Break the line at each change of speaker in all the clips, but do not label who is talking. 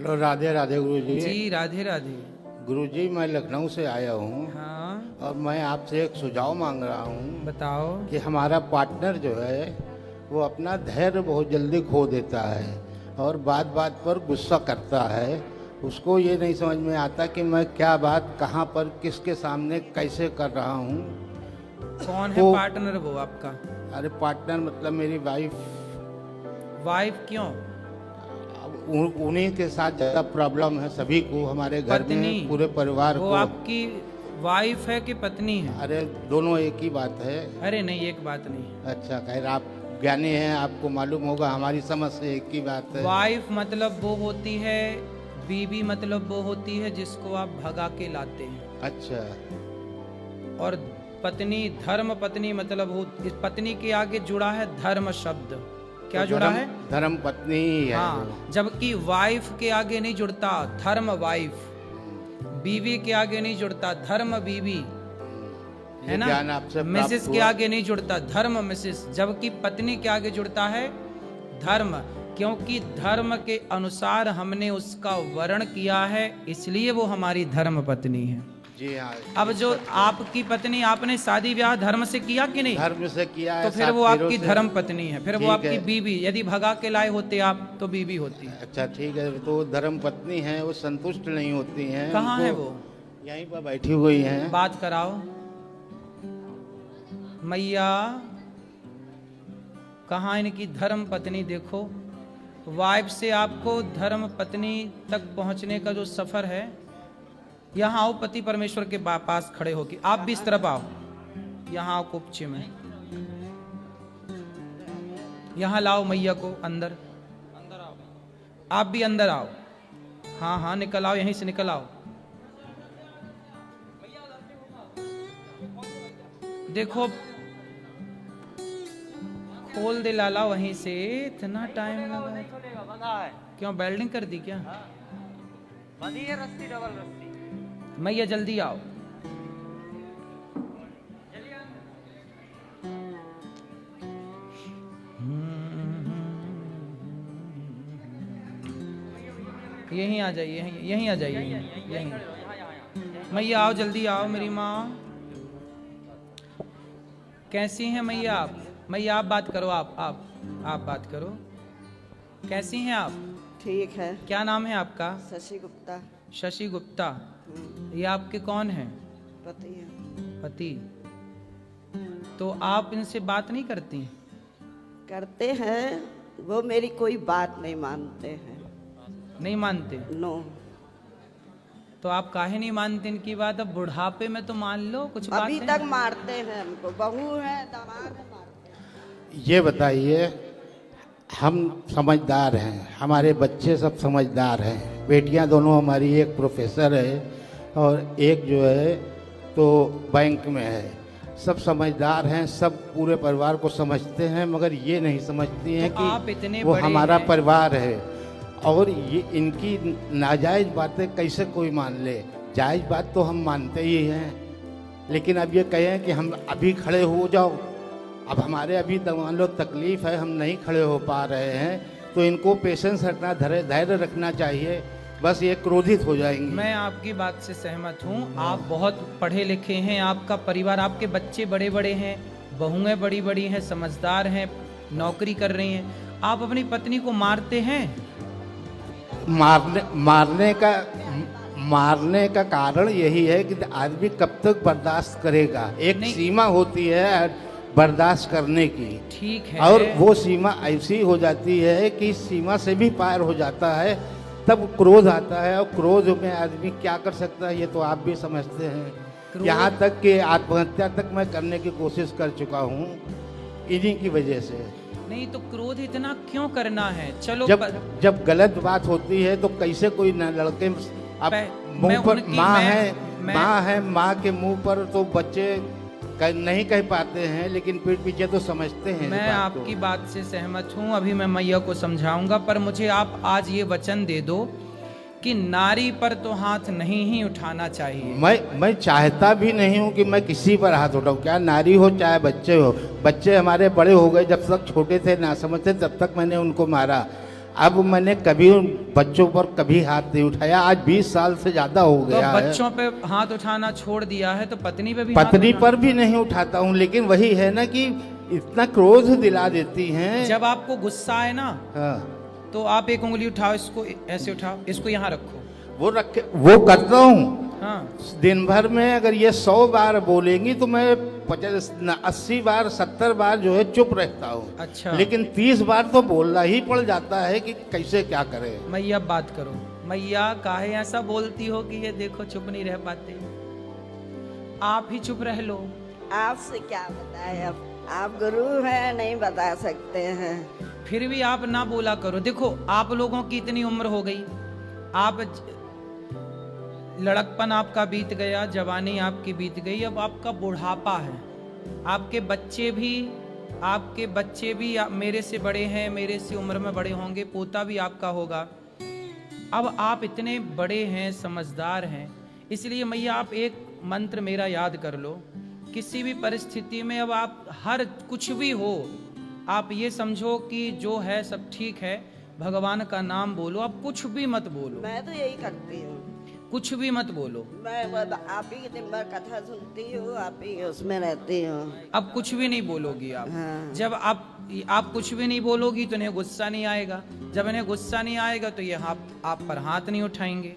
Hello, Radhe Radhe गुरुजी।
जी राधे राधे।
गुरुजी, मैं लखनऊ से आया हूँ।
हाँ
और मैं आपसे एक सुझाव मांग रहा हूँ
बताओ।
कि हमारा पार्टनर जो है वो अपना धैर्य बहुत जल्दी खो देता है और बात बात पर गुस्सा करता है। उसको ये नहीं समझ में आता कि मैं क्या बात कहाँ पर किसके सामने कैसे कर रहा हूँ।
कौन है पार्टनर वो आपका?
अरे पार्टनर मतलब मेरी वाइफ।
वाइफ क्यों?
उन्हीं के साथ ज़्यादा प्रॉब्लम है सभी को, हमारे घर में पूरे परिवार
वो
को।
आपकी वाइफ है कि पत्नी है?
अरे दोनों एक ही बात है।
अरे नहीं, एक बात नहीं।
अच्छा, खैर आप ज्ञानी हैं, आपको मालूम होगा, हमारी समझ से एक ही बात है।
वाइफ मतलब वो होती है, बीवी मतलब वो होती है जिसको आप भगा के लाते हैं।
अच्छा।
और पत्नी, धर्म पत्नी मतलब वो, इस पत्नी के आगे जुड़ा है धर्म शब्द। क्या
तो
जुड़ा है?
धर्म पत्नी ही है।
हाँ, जबकि वाइफ के आगे नहीं जुड़ता धर्म वाइफ, बीवी के आगे नहीं जुड़ता धर्म बीवी, है ना? मिसेस के आगे नहीं जुड़ता धर्म मिसेस, जबकि पत्नी के आगे जुड़ता है धर्म, क्योंकि धर्म के अनुसार हमने उसका वर्ण किया है, इसलिए वो हमारी धर्म पत्नी है।
जी हाँ।
अब जो आपकी पत्नी, आपने शादी ब्याह धर्म से किया कि नहीं?
धर्म से किया है,
तो फिर वो आपकी धर्म पत्नी है, फिर वो आपकी बीवी। यदि भगा के लाए होते आप तो बीवी होती।
अच्छा ठीक है, तो धर्म पत्नी है, वो संतुष्ट नहीं होती हैं।
कहाँ है वो?
यहीं पर बैठी हुई हैं।
बात कराओ। मैया, कहाँ इनकी धर्म पत्नी? देखो, वाइफ से आपको धर्म पत्नी तक पहुंचने का जो सफर है, यहाँ आओ, पति परमेश्वर के पास खड़े होके। आप भी इस तरफ आओ, यहाँ आओ कुपचे में, यहाँ लाओ मैया को अंदर। अंदर आओ, आप भी अंदर आओ। हाँ हाँ, निकल आओ, यहीं से निकल आओ। देखो, खोल दे लाला वहीं से। इतना टाइम लगा? क्यों, वेल्डिंग कर दी क्या?
बंधी है रस्सी, डबल रस्सी।
मैया जल्दी आओ। यहीं आ जाइए, यहीं आ जाइए, यहीं। मैया आओ, जल्दी आओ मेरी माँ। कैसी हैं मैया आप? मैया आप बात करो, आप बात करो। कैसी हैं आप?
ठीक है।
क्या नाम है आपका?
शशि गुप्ता।
शशि गुप्ता। ये आपके कौन है?
पति है।
पति। तो आप इनसे बात नहीं करती?
करते हैं, वो मेरी कोई बात नहीं मानते हैं।
नहीं मानते?
नो।
तो आप काहे नहीं मानते इनकी बात? अब बुढ़ापे में तो मान लो कुछ बात
अभी तक मारते हैं हमको, बहू है, दामाद है, मारते हैं।
ये बताइए, हम समझदार हैं, हमारे बच्चे सब समझदार हैं, बेटियां दोनों हमारी, एक प्रोफेसर है और एक जो है तो बैंक में है। सब समझदार हैं, सब पूरे परिवार को समझते हैं, मगर ये नहीं समझती हैं कि वो हमारा परिवार है। और ये इनकी नाजायज़ बातें कैसे कोई मान ले? जायज़ बात तो हम मानते ही हैं, लेकिन अब ये कहें कि हम अभी खड़े हो जाओ, अब हमारे अभी मान लो तकलीफ़ है, हम नहीं खड़े हो पा रहे हैं, तो इनको पेशेंस रखना, धैर्य रखना चाहिए, बस ये क्रोधित हो जाएंगे।
मैं आपकी बात से सहमत हूँ। आप बहुत पढ़े लिखे हैं, आपका परिवार, आपके बच्चे बड़े बड़े हैं, बहुएं बड़ी बड़ी हैं, समझदार हैं, नौकरी कर रही हैं। आप अपनी पत्नी को मारते हैं?
मारने का कारण यही है कि आदमी कब तक बर्दाश्त करेगा। एक सीमा होती है बर्दाश्त करने की,
ठीक है,
और वो सीमा ऐसी हो जाती है कि सीमा से भी पार हो जाता है, तब क्रोध आता है, और क्रोध में आदमी क्या कर सकता है ये तो आप भी समझते हैं। यहाँ तक कि आत्महत्या तक मैं करने की कोशिश कर चुका हूँ इन्हीं की वजह से।
नहीं तो क्रोध इतना क्यों करना है? चलो,
जब गलत बात होती है तो कैसे कोई न लड़के, अब मुंह पर माँ है, माँ के मुंह पर तो बच्चे नहीं कह पाते हैं, लेकिन पीठ पीछे तो समझते हैं।
मैं आपकी बात से सहमत हूँ, अभी मैं मैया को समझाऊंगा, पर मुझे आप आज ये वचन दे दो कि नारी पर तो हाथ नहीं ही उठाना चाहिए।
मैं चाहता भी नहीं हूँ कि मैं किसी पर हाथ उठाऊँ, क्या नारी हो चाहे बच्चे हो। बच्चे हमारे बड़े हो गए, जब तक छोटे थे ना समझते तब तक मैंने उनको मारा, अब मैंने कभी उन बच्चों पर कभी हाथ नहीं उठाया। आज 20 साल से ज्यादा हो
तो
गया है।
बच्चों पे हाथ उठाना छोड़ दिया है तो पत्नी पे भी हाथ
पत्नी
उठाना-
पर भी नहीं उठाता हूँ, लेकिन वही है ना कि इतना क्रोध दिला देती हैं।
जब आपको गुस्सा आए ना
हाँ,
तो आप एक उंगली उठाओ, इसको ऐसे उठाओ, इसको यहाँ रखो।
वो करता हूँ।
हाँ,
दिन भर में अगर ये 100 बार बोलेंगी तो मैं 80 बार 70 बार जो है चुप रहता हूँ।
अच्छा।
लेकिन 30 बार तो बोलना ही पड़ जाता है कि कैसे क्या करें।
मैया बात करो। मैया काहे ऐसा बोलती हो कि ये देखो चुप नहीं रह पाते, आप ही चुप रह लो।
आपसे क्या बताए, अब आप गुरु हैं, नहीं बता सकते हैं।
फिर भी आप ना बोला करो। देखो आप लोगों की इतनी उम्र हो गई, आप लड़कपन आपका बीत गया, जवानी आपकी बीत गई, अब आपका बुढ़ापा है। आपके बच्चे भी मेरे से बड़े हैं, मेरे से उम्र में बड़े होंगे, पोता भी आपका होगा। अब आप इतने बड़े हैं, समझदार हैं, इसलिए मैया आप एक मंत्र मेरा याद कर लो। किसी भी परिस्थिति में अब आप हर कुछ भी हो, आप ये समझो कि जो है सब ठीक है, भगवान का नाम बोलो, अब कुछ भी मत बोलो।
मैं तो यही करती हूँ,
कुछ भी मत बोलो।
मैं आप ही की दिन भर कथा सुनती हूँ, आप ही उसमें रहती हूँ।
अब कुछ भी नहीं बोलोगी आप।
हाँ।
जब आप कुछ भी नहीं बोलोगी तो इन्हें गुस्सा नहीं आएगा, जब इन्हें गुस्सा नहीं आएगा तो ये आप पर हाथ नहीं उठाएंगे।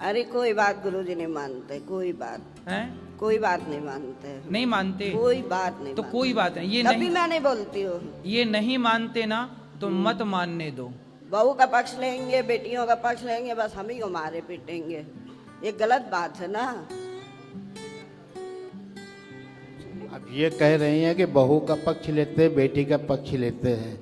अरे कोई बात गुरुजी नहीं मानते, कोई बात
हैं?
कोई बात नहीं मानते,
नहीं मानते
कोई बात नहीं
तो
मानते।
कोई बात नहीं।
तभी मैं नहीं बोलती हूँ।
ये नहीं मानते ना तो मत मानने दो।
बहू का पक्ष लेंगे, बेटियों का पक्ष लेंगे, बस हम ही को मारे पीटेंगे, ये गलत बात है ना।
अब ये कह रही हैं कि बहू का पक्ष लेते हैं, बेटी का पक्ष लेते हैं।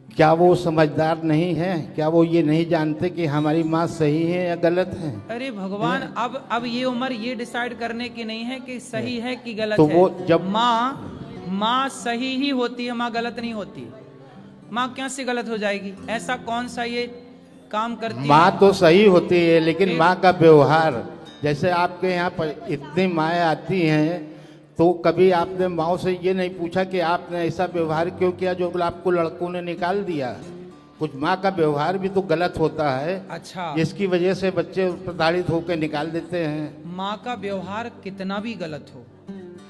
क्या वो समझदार नहीं है? क्या वो ये नहीं जानते कि हमारी माँ सही है या गलत है?
अरे भगवान, अब ये उम्र ये डिसाइड करने की नहीं है कि सही है कि गलत
तो
है।
वो जब
माँ सही ही होती है, माँ गलत नहीं होती। माँ कैसे गलत हो जाएगी? ऐसा कौन सा ये काम करती है?
माँ तो सही होती है, लेकिन माँ का व्यवहार, जैसे आपके यहाँ पर इतनी माएँ आती हैं, तो कभी आपने माँ से ये नहीं पूछा कि आपने ऐसा व्यवहार क्यों किया जो आपको लड़कों ने निकाल दिया? कुछ माँ का व्यवहार भी तो गलत होता है।
अच्छा,
जिसकी वजह से बच्चे प्रताड़ित होकर निकाल देते हैं।
माँ का व्यवहार कितना भी गलत हो,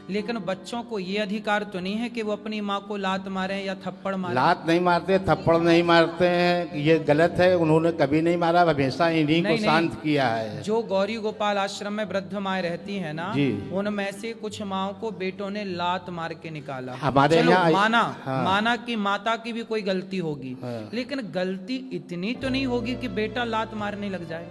लेकिन बच्चों को ये अधिकार तो नहीं है कि वो अपनी माँ को लात मारे या थप्पड़ मारे।
लात नहीं मारते, थप्पड़ नहीं मारते हैं, ये गलत है। उन्होंने कभी नहीं मारा, हमेशा इन्हीं को शांत किया है।
जो गौरी गोपाल आश्रम में वृद्ध माएँ रहती हैं ना, उनमें से कुछ माओ को बेटों ने लात मार के निकाला।
हमारे
चलो
यहाँ
माना कि माता की भी कोई गलती होगी, लेकिन गलती इतनी तो नहीं होगी कि बेटा लात मारने लग जाए।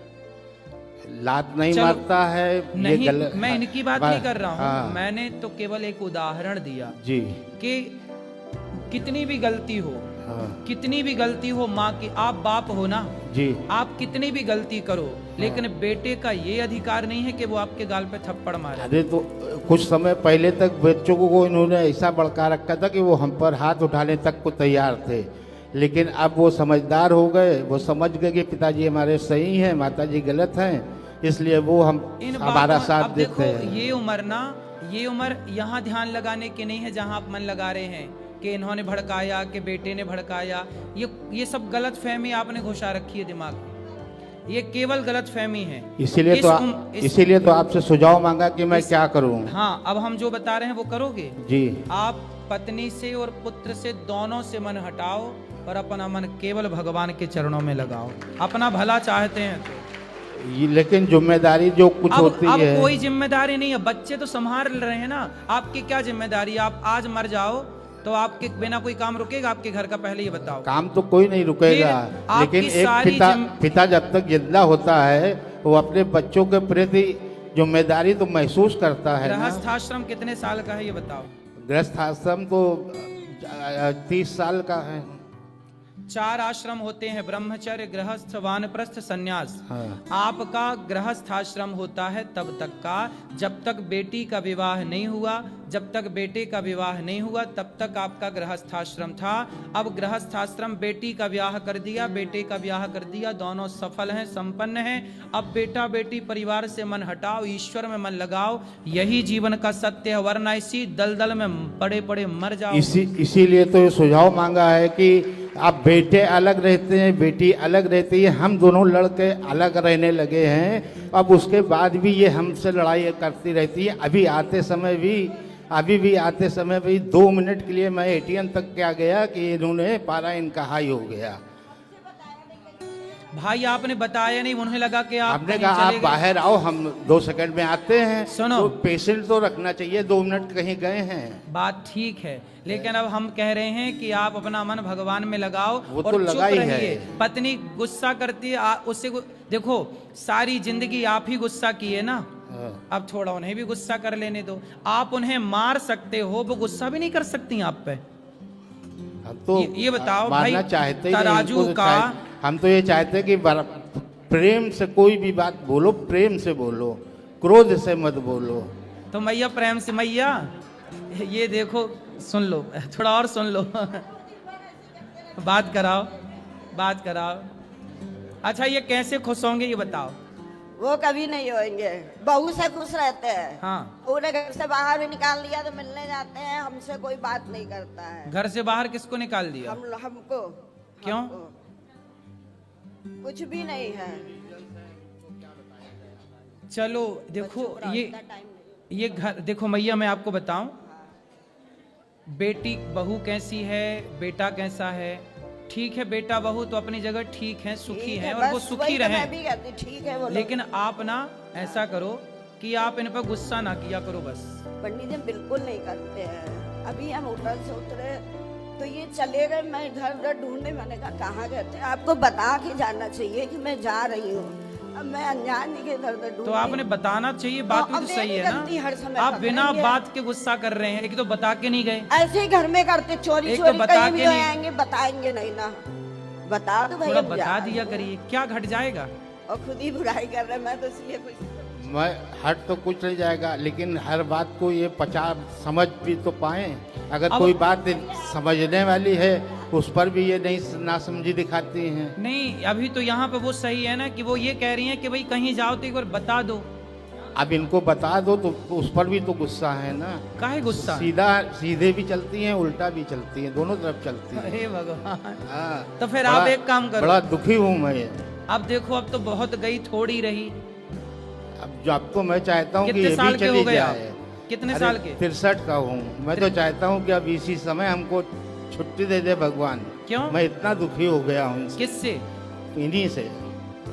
लात नहीं मारता है,
नहीं,
ये गलत।
मैं इनकी बात नहीं कर रहा हूँ।
हाँ।
मैंने तो केवल एक उदाहरण दिया
जी
कि कितनी भी गलती हो,
हाँ।
कितनी भी गलती हो माँ की, आप बाप हो ना
जी,
आप कितनी भी गलती करो, लेकिन बेटे का ये अधिकार नहीं है कि वो आपके गाल पे थप्पड़ मारे।
अरे तो कुछ समय पहले तक बच्चों को इन्होंने ऐसा भड़का रखा था कि वो हम पर हाथ उठाने तक को तैयार थे, लेकिन अब वो समझदार हो गए। वो समझ गए कि पिताजी हमारे सही हैं, माताजी गलत हैं, इसलिए वो हमारा साथ देते हैं।
ये उम्र यहाँ ध्यान लगाने की नहीं है जहाँ आप मन लगा रहे हैं कि इन्होंने भड़काया, कि बेटे ने भड़काया। ये सब गलत फहमी आपने घुसा रखी है दिमाग में, ये केवल गलत फहमी है।
इसीलिए तो आपसे सुझाव मांगा कि मैं क्या करूं।
हाँ, अब हम जो बता रहे हैं वो करोगे
जी।
आप पत्नी से और पुत्र से दोनों से मन हटाओ और अपना मन केवल भगवान के चरणों में लगाओ। अपना भला चाहते हैं तो।
लेकिन जिम्मेदारी जो कुछ होती
अब
है,
कोई जिम्मेदारी नहीं है, बच्चे तो संभाल रहे हैं ना। आपकी क्या जिम्मेदारी? आप आज मर जाओ तो आपके बिना कोई काम रुकेगा आपके घर का? पहले ये बताओ।
काम तो कोई नहीं रुकेगा, लेकिन एक पिता जब तक जिंदा होता है वो अपने बच्चों के प्रति जिम्मेदारी तो महसूस करता है।
गृहस्थाश्रम कितने साल का है ये बताओ?
गृहस्थाश्रम तो 30 साल का है।
4 आश्रम होते हैं, ब्रह्मचर्य, गृहस्थ, वानप्रस्थ, संन्यास।
हाँ।
आपका गृहस्थाश्रम होता है तब तक का जब तक बेटी का विवाह नहीं हुआ, जब तक बेटे का विवाह नहीं हुआ तब तक आपका गृहस्थाश्रम था। अब गृहस्थाश्रम, बेटी का ब्याह कर दिया, बेटे का ब्याह कर दिया, दोनों सफल हैं, संपन्न हैं। अब बेटा बेटी परिवार से मन हटाओ, ईश्वर में मन लगाओ, यही जीवन का सत्य है, वरना इसी दलदल में पड़े पड़े मर जाओ।
इसीलिए तो ये सुझाव मांगा है कि अब बेटे अलग रहते हैं, बेटी अलग रहती है, हम दोनों लड़के अलग रहने लगे हैं। अब उसके बाद भी ये हमसे लड़ाई करती रहती है। अभी भी आते समय भी 2 मिनट के लिए मैं एटीएम तक क्या गया कि इन्होंने पारा इनका हाई हो गया।
भाई आपने बताया नहीं, उन्हें लगा कि आप
आपने
कहीं
कहा आप
चले गए।
बाहर आओ, हम 2 सेकंड में आते हैं।
सुनो।
तो पेशेंट तो रखना चाहिए, 2 मिनट कहीं गए हैं।
बात ठीक है, लेकिन अब हम कह रहे हैं कि आप अपना मन भगवान में लगाओ
वो
और
तो
चुप
लगा ही है।
रहिए। पत्नी गुस्सा करती है, उससे देखो सारी जिंदगी आप ही गुस्सा किए ना, अब थोड़ा उन्हें भी गुस्सा कर लेने दो। आप उन्हें मार सकते हो, वो गुस्सा भी नहीं कर सकती आप पे।
हम तो
ये बताओ
मारना
भाई,
चाहते ही नहीं,
तराजू
इनको तो
का
हम तो ये चाहते हैं कि प्रेम से कोई भी बात बोलो, प्रेम से बोलो, क्रोध से मत बोलो।
तो मैया प्रेम से, मैया ये देखो, सुन लो, थोड़ा और सुन लो। बात कराओ। अच्छा ये कैसे खुश होंगे ये बताओ।
वो कभी नहीं होंगे, बहू से खुश रहते हैं।
हाँ।
पूरे घर से बाहर भी निकाल दिया तो मिलने जाते हैं, हमसे कोई बात नहीं करता है।
घर से बाहर किसको निकाल दिया?
हमको।
क्यों?
हमको। कुछ भी नहीं है।
चलो देखो ये घर देखो मैया, मैं आपको बताऊं, बेटी बहू कैसी है, बेटा कैसा है। ठीक है, बेटा बहू तो अपनी जगह ठीक है, सुखी हैं और वो सुखी रहे।
मैं भी कहती ठीक है वो लोग।
लेकिन आप ना ऐसा करो कि आप इन पर गुस्सा ना किया करो बस।
पंडित जी बिल्कुल नहीं करते हैं। अभी हम होटल से उतरे तो ये चले गए, मैं इधर उधर ढूंढने, मैंने कहा कहाँ गए थे? आपको बता के जाना चाहिए कि मैं जा रही हूँ। अब मैं अनजान नहीं के इधर उधर ढूंढ।
तो आपने बताना चाहिए, बात भी तो सही है ना। आप बिना बात के गुस्सा कर रहे हैं। एक तो बता के नहीं गए,
ऐसे ही घर में करते, चोरी
एक तो
चोरी
बता
कहीं भी
के नहीं-
आएंगे, बताएंगे नहीं ना। बता दो भाई,
थोड़ा
अब
बता
जा।
दिया करिए, क्या घट जाएगा।
और खुद ही बुराई कर रहे, मैं तो इसलिए कुछ
मैं हट तो कुछ नहीं जाएगा, लेकिन हर बात को ये 50 समझ भी तो पाए। अगर
अब-
कोई बात समझने वाली है उस पर भी ये नहीं नासमझी दिखाती हैं।
नहीं, अभी तो यहाँ पे वो सही है ना कि वो ये कह रही हैं कि भाई कहीं जाओ तो एक बार बता दो।
अब इनको बता दो तो उस पर भी तो गुस्सा है ना।
काहे गुस्सा?
सीधे भी चलती हैं, उल्टा भी चलती हैं, दोनों तरफ चलती हैं।
अरे भगवान।
हाँ।
तो फिर आप एक काम करो।
बड़ा दुखी हूँ मैं।
अब देखो, अब तो बहुत गई, थोड़ी रही।
अब तो मैं चाहता हूँ कि
कितने
ये
साल
भी
के हो
चली
गए आप?
जाए।
कितने
अरे,
साल के?
63 का हूँ मैं। तो चाहता हूँ कि अब इसी समय हमको छुट्टी दे दे भगवान।
क्यों?
मैं इतना दुखी हो गया हूँ
किससे?
इन्हीं से।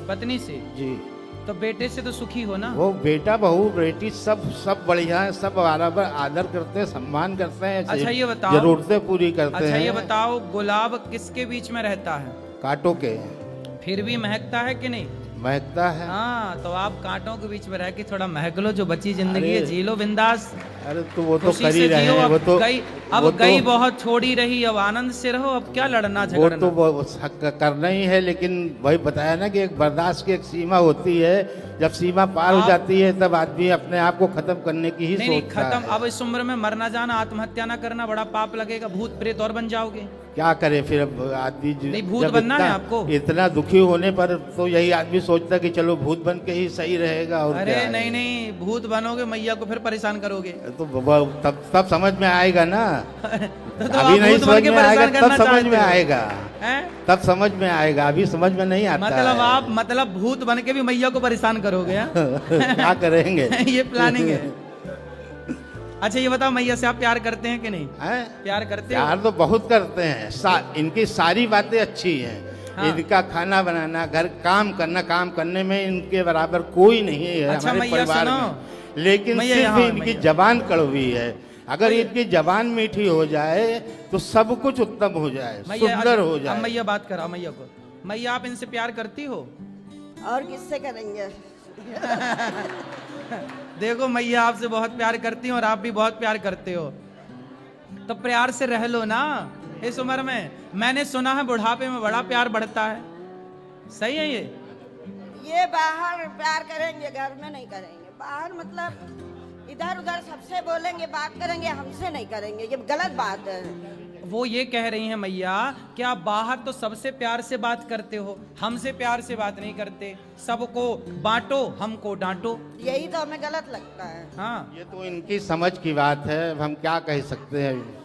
पत्नी से?
जी।
तो बेटे से तो सुखी हो ना।
वो बेटा बहू बेटी सब बढ़िया है, सब बराबर आदर करते हैं, सम्मान करते हैं।
अच्छा ये बताओ,
जरूरतें पूरी करते
अच्छा
हैं।
ये बताओ, गुलाब किसके बीच में रहता है?
कांटों के।
फिर भी महकता है कि नहीं?
महकता है।
हाँ, तो आप कांटों के बीच में रह के थोड़ा महक लो, जो बची जिंदगी है
अरे,
जी लो बिंदास।
अरे तो वो तो
खुशी
कर ही
से
रहे
जियो।
हैं।
अब
वो तो
गई, अब
वो
गई
तो,
बहुत, छोड़ी रही, अब आनंद से रहो। अब क्या लड़ना
वो
झगड़ना।
तो वो करना ही है, लेकिन वही बताया ना कि एक बर्दाश्त की एक सीमा होती है। जब सीमा पार हो जाती है तब आदमी अपने आप को खत्म करने की ही
नहीं
सोचता
खत्म।
है।
अब इस उम्र में मरना जाना, आत्महत्या ना करना, बड़ा पाप लगेगा, भूत प्रेत और बन जाओगे।
क्या करे फिर अब आदमी
नहीं, भूत
जब
बनना है
इतना-
आपको।
इतना दुखी होने पर तो यही आदमी सोचता कि चलो भूत बन के ही सही रहेगा। और
अरे
क्या है।
नहीं नहीं, भूत बनोगे, मैया को फिर परेशान करोगे।
तो तब समझ में आएगा ना।
तो
अभी
आप
नहीं
भूत
समझ
बन के
में आएगा,
परेशान
तब
करना
समझ
चाहते
में
हो।
आएगा।
हैं?
तब समझ में आएगा, अभी समझ में नहीं आता
मतलब
है।
आप भूत बन के भी मैया को परेशान करोगे हाँ?
क्या करेंगे।
ये प्लानिंग है। अच्छा ये बताओ, मैया से आप प्यार करते हैं कि नहीं?
हैं?
प्यार करते हो?
प्यार तो बहुत करते हैं। इनकी सारी बातें अच्छी हैं।
हाँ।
इनका खाना बनाना, घर काम करना, काम करने में इनके बराबर कोई नहीं है
अच्छा,
हमारे
मैया
परिवार
सुनो।
में। लेकिन
मैया
सिर्फ
यहाँ,
इनकी
मैया।
जबान कड़वी है। अगर इनकी जबान मीठी हो जाए तो सब कुछ उत्तम हो जाए,
मैया
सुंदर हो
अब
जाए।
मैया बात करा मैया को। मैया आप इनसे प्यार करती हो?
और किससे करेंगे?
देखो मैया आपसे बहुत प्यार करती हैं और आप भी बहुत प्यार करते हो, तो प्यार से रह लो ना इस उम्र में। मैंने सुना है बुढ़ापे में बड़ा प्यार बढ़ता है, सही है
ये बाहर प्यार करेंगे, घर में नहीं करेंगे। बाहर मतलब इधर उधर सबसे बोलेंगे, बात करेंगे, हमसे नहीं करेंगे, ये गलत बात है।
वो ये कह रही हैं मैया कि आप बाहर तो सबसे प्यार से बात करते हो, हमसे प्यार से बात नहीं करते। सबको बांटो, हमको डांटो।
यही तो हमें गलत लगता है।
हाँ,
ये तो इनकी समझ की बात है, अब हम क्या कह सकते हैं।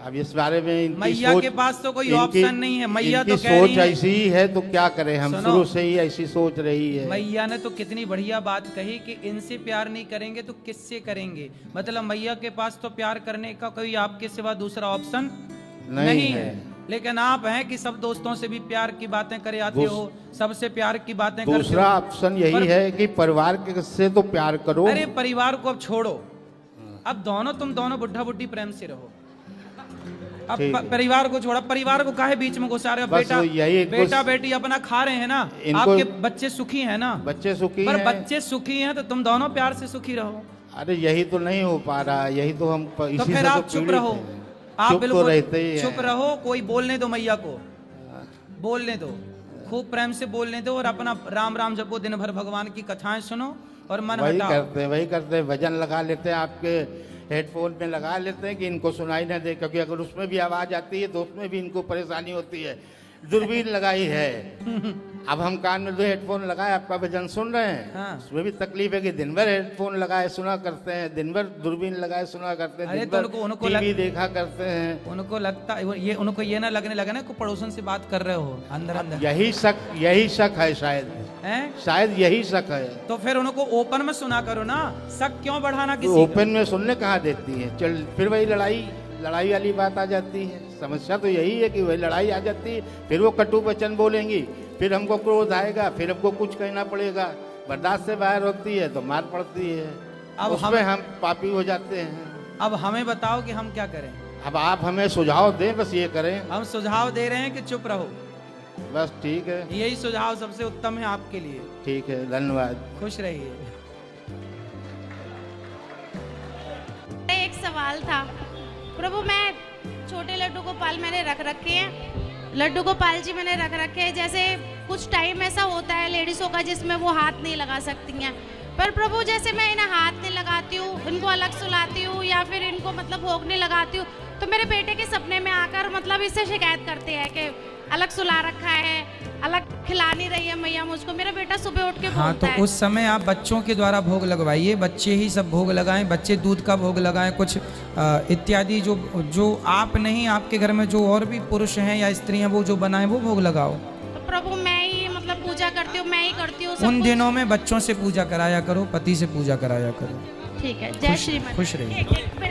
अब इस बारे में इनकी
मैया
सोच,
के पास तो कोई
इनकी-
ऑप्शन नहीं है। मैया तो
इनकी
कह रही
सोच
है,
ऐसी ही है तो क्या करें हम,
सुनो।
शुरू से ही ऐसी सोच रही है।
मैया ने तो कितनी बढ़िया बात कही कि इनसे प्यार नहीं करेंगे तो किससे करेंगे। मतलब मैया के पास तो प्यार करने का कोई आपके सिवा दूसरा ऑप्शन नहीं है। लेकिन आप हैं कि सब दोस्तों से भी प्यार की बातें करे आते हो, सबसे प्यार की बातें करते
दूसरा
हो।
ऑप्शन यही
पर-
है कि परिवार के से तो प्यार करो।
अरे परिवार को अब छोड़ो, अब तुम दोनों बुढ़ा बुढ़ी प्रेम से रहो। अब
ठीक है।
परिवार को छोड़ा, परिवार को काहे बीच में घुसा रहे हो?
बस
बेटा
यही इनको-
बेटा बेटी अपना खा रहे हैं ना,
इनको-
आपके बच्चे सुखी हैं ना,
बच्चे सुखी
पर
हैं।
बच्चे सुखी हैं तो तुम दोनों प्यार से सुखी रहो।
अरे यही तो नहीं हो पा रहा, यही तो हम
तो
इसी
फिर
से
आप
तो
चुप
पीड़ित
रहो,
हैं।
आप
चुप तो
बिल्कुल
रहते ही
चुप
हैं।
रहो। कोई बोलने दो मैया को, बोलने दो, खूब प्रेम से बोलने दो और अपना राम राम जपो, दिन भर भगवान की कथाएं सुनो और मन
वही
हटाओ।
वही करते हैं, भजन लगा लेते हैं, आपके हेडफोन में लगा लेते हैं कि इनको सुनाई ना दे, क्योंकि अगर उसमें भी आवाज आती है तो उसमें भी इनको परेशानी होती है। दूरबीन लगाई है, अब हम कान में दो हेडफोन लगाए, आपका भजन सुन रहे हैं।
हाँ।
उसमें भी तकलीफ है कि दिन भर हेडफोन लगाए सुना करते हैं, दिन भर दूरबीन लगाए सुना करते हैं,
अरे
दिन
तो
भर
उनको
टीवी देखा करते हैं।
उनको लगता ये उनको ये ना लगने लगे ना कि पड़ोसन से बात कर रहे हो अंदर अंदर,
यही शक है शायद,
हैं?
शायद यही शक है।
तो फिर उनको ओपन में सुना करो ना, शक क्यों बढ़ाना
तो
किसी का?
ओपन में सुनने कहाँ देती है, चल फिर वही लड़ाई वाली बात आ जाती है। समस्या तो यही है कि वही लड़ाई आ जाती है, फिर वो कटु वचन बोलेंगी, फिर हमको क्रोध आएगा, फिर हमको कुछ कहना पड़ेगा, बर्दाश्त से बाहर होती है तो मार पड़ती है।
अब
उसमें हम पापी हो जाते हैं।
अब हमें बताओ कि हम क्या करें।
अब आप हमें सुझाव दें, बस ये करें।
हम सुझाव दे रहे हैं कि चुप रहो,
बस ठीक है,
यही सुझाव सबसे उत्तम है आपके लिए।
ठीक है, धन्यवाद।
खुश रहिए।
एक सवाल था प्रभु, मैं छोटे लड्डू गोपाल मैंने रख रखे हैं, लड्डू गोपाल जी मैंने रख रखे हैं। जैसे कुछ टाइम ऐसा होता है लेडीज़ों का जिसमें वो हाथ नहीं लगा सकती हैं, पर प्रभु जैसे मैं इन्हें हाथ नहीं लगाती हूँ, इनको अलग सुलाती हूँ या फिर इनको मतलब भोग नहीं लगाती हूँ, तो मेरे बेटे के सपने में आकर मतलब इससे शिकायत करते हैं कि अलग सुला रखा है, अलग खिला नहीं रही है मैया मुझको। मेरा बेटा सुबह उठ के
हाँ,
बोलता
तो
है।
उस समय आप बच्चों के द्वारा भोग लगवाइए, बच्चे ही सब भोग लगाएं, बच्चे दूध का भोग लगाएं, कुछ इत्यादि जो आप नहीं, आपके घर में जो और भी पुरुष हैं या स्त्री हैं वो जो बनाए वो भोग लगाओ।
तो प्रभु मैं ही मतलब पूजा करती हूँ, मैं ही करती हूँ सब
उन
कुछ।
दिनों में बच्चों से पूजा कराया करो, पति से पूजा कराया करो।
ठीक है, जय श्रीमती।
खुश रहिए।
एक- एक-